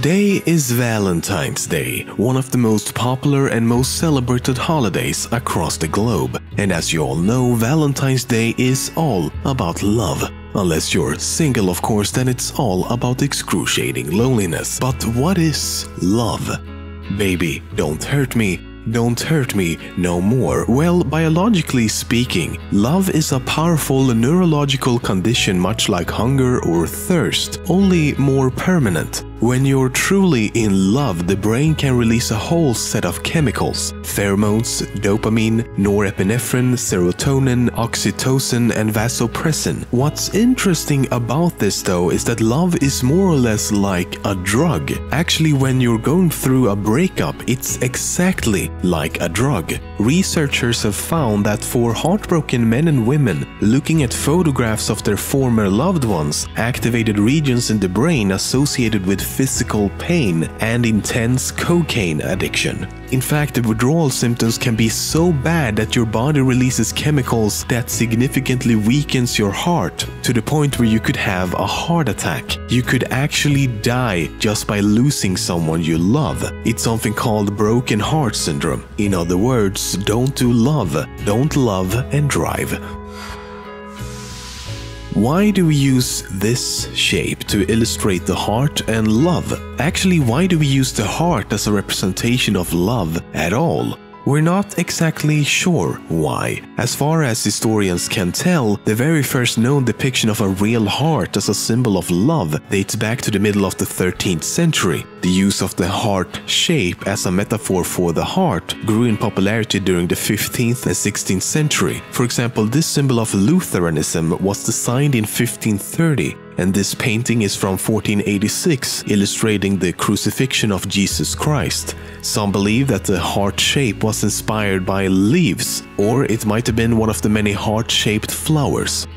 Today is Valentine's Day, one of the most popular and most celebrated holidays across the globe. And as you all know, Valentine's Day is all about love. Unless you're single, of course, then it's all about excruciating loneliness. But what is love? Baby, don't hurt me. Don't hurt me no more. Well, biologically speaking, love is a powerful neurological condition much like hunger or thirst, only more permanent. When you're truly in love, the brain can release a whole set of chemicals: pheromones, dopamine, norepinephrine, serotonin, oxytocin, and vasopressin. What's interesting about this though is that love is more or less like a drug. Actually, when you're going through a breakup, it's exactly like a drug. Researchers have found that for heartbroken men and women, looking at photographs of their former loved ones activated regions in the brain associated with physical pain and intense cocaine addiction. In fact, the withdrawal symptoms can be so bad that your body releases chemicals that significantly weakens your heart, to the point where you could have a heart attack. You could actually die just by losing someone you love. It's something called broken heart syndrome. In other words, don't do love, don't love and drive. Why do we use this shape to illustrate the heart and love? Actually, why do we use the heart as a representation of love at all? We're not exactly sure why. As far as historians can tell, the very first known depiction of a real heart as a symbol of love dates back to the middle of the 13th century. The use of the heart shape as a metaphor for the heart grew in popularity during the 15th and 16th century. For example, this symbol of Lutheranism was designed in 1530. And this painting is from 1486, illustrating the crucifixion of Jesus Christ. Some believe that the heart shape was inspired by leaves, or it might have been one of the many heart-shaped flowers.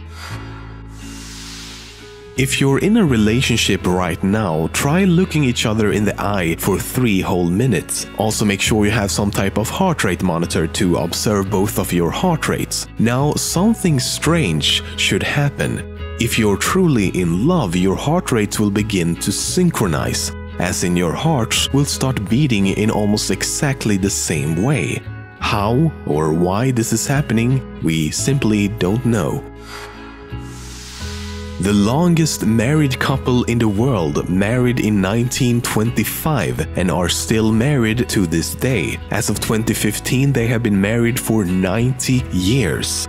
If you're in a relationship right now, try looking each other in the eye for 3 whole minutes. Also make sure you have some type of heart rate monitor to observe both of your heart rates. Now, something strange should happen. If you're truly in love, your heart rates will begin to synchronize, as in your hearts will start beating in almost exactly the same way. How or why this is happening, we simply don't know. The longest married couple in the world married in 1925 and are still married to this day. As of 2015, they have been married for 90 years.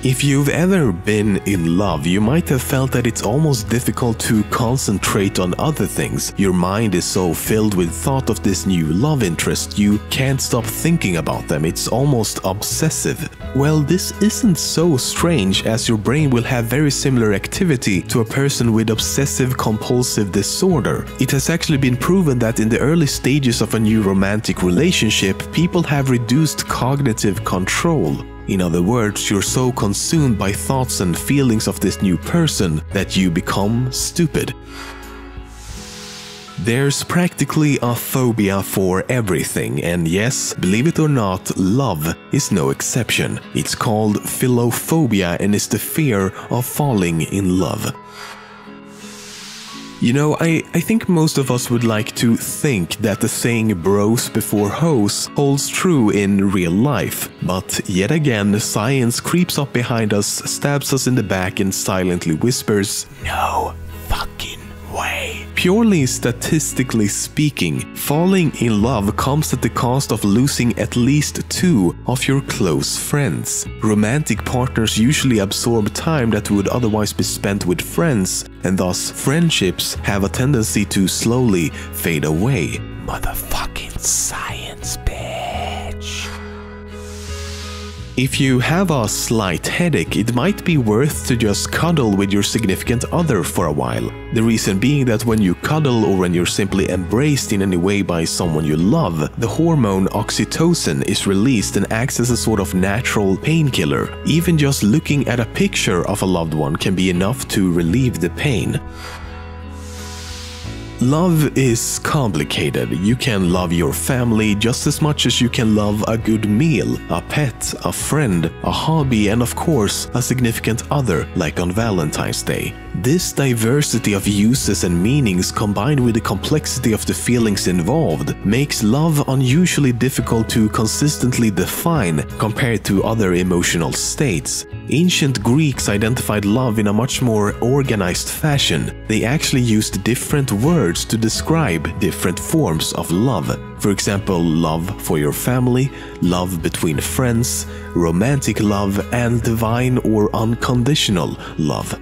If you've ever been in love, you might have felt that it's almost difficult to concentrate on other things. Your mind is so filled with thought of this new love interest, you can't stop thinking about them. It's almost obsessive. Well, this isn't so strange, as your brain will have very similar activity to a person with obsessive-compulsive disorder. It has actually been proven that in the early stages of a new romantic relationship, people have reduced cognitive control. In other words, you're so consumed by thoughts and feelings of this new person that you become stupid. There's practically a phobia for everything, and yes, believe it or not, love is no exception. It's called philophobia and is the fear of falling in love. You know, I think most of us would like to think that the saying bros before hoes holds true in real life. But yet again, science creeps up behind us, stabs us in the back and silently whispers, "No fucking way." Purely statistically speaking, falling in love comes at the cost of losing at least 2 of your close friends. Romantic partners usually absorb time that would otherwise be spent with friends, and thus friendships have a tendency to slowly fade away. Motherfucking science, bitch. If you have a slight headache, it might be worth to just cuddle with your significant other for a while. The reason being that when you cuddle or when you're simply embraced in any way by someone you love, the hormone oxytocin is released and acts as a sort of natural painkiller. Even just looking at a picture of a loved one can be enough to relieve the pain. Love is complicated. You can love your family just as much as you can love a good meal, a pet, a friend, a hobby, and of course, a significant other, like on Valentine's Day. This diversity of uses and meanings combined with the complexity of the feelings involved makes love unusually difficult to consistently define compared to other emotional states. Ancient Greeks identified love in a much more organized fashion. They actually used different words to describe different forms of love. For example, love for your family, love between friends, romantic love, and divine or unconditional love.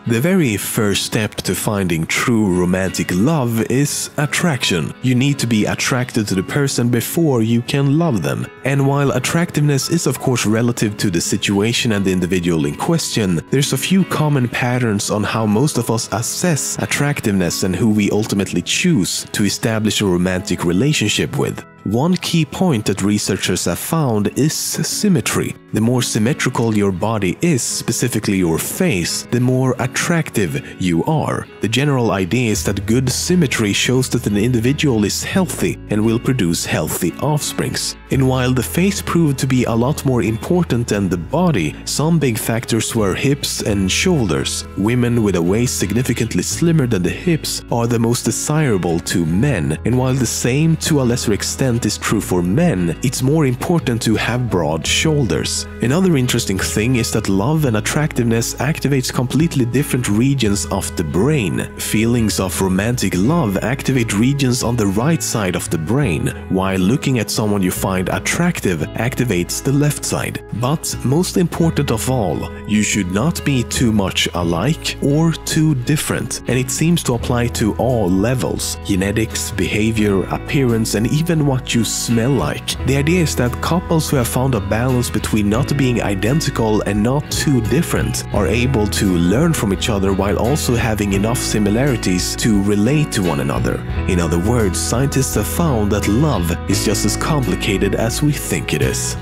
The very first step to finding true romantic love is attraction. You need to be attracted to the person before you can love them. And while attractiveness is of course relative to the situation and the individual in question, there's a few common patterns on how most of us assess attractiveness and who we ultimately choose to establish a romantic relationship with. One key point that researchers have found is symmetry. The more symmetrical your body is, specifically your face, the more attractive you are. The general idea is that good symmetry shows that an individual is healthy and will produce healthy offsprings. And while the face proved to be a lot more important than the body, some big factors were hips and shoulders. Women with a waist significantly slimmer than the hips are the most desirable to men, and while the same to a lesser extent is true for men, it's more important to have broad shoulders. Another interesting thing is that love and attractiveness activates completely different regions of the brain. Feelings of romantic love activate regions on the right side of the brain, while looking at someone you find attractive activates the left side. But most important of all, you should not be too much alike or too different, and it seems to apply to all levels: genetics, behavior, appearance, and even what you smell like. The idea is that couples who have found a balance between not being identical and not too different are able to learn from each other while also having enough similarities to relate to one another. In other words, scientists have found that love is just as complicated as we think it is.